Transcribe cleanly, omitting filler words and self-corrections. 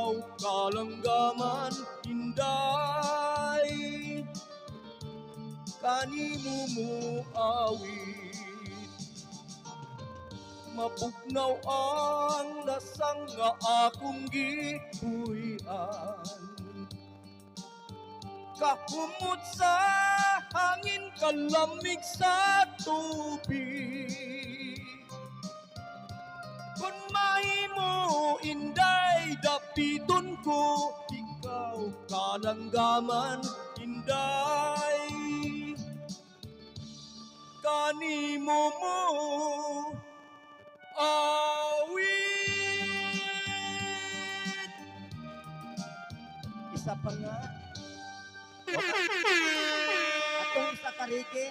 ikaw kalanggaman inday kanimo mo awit mapugnaw ang lasang nga akong gibuhian kahumot sa hangin kalamig sa tubig kung mahimo inday dapiton ko ikaw kalanggaman inday kanimo mo awit. Isa pa nga. Atong isa karike.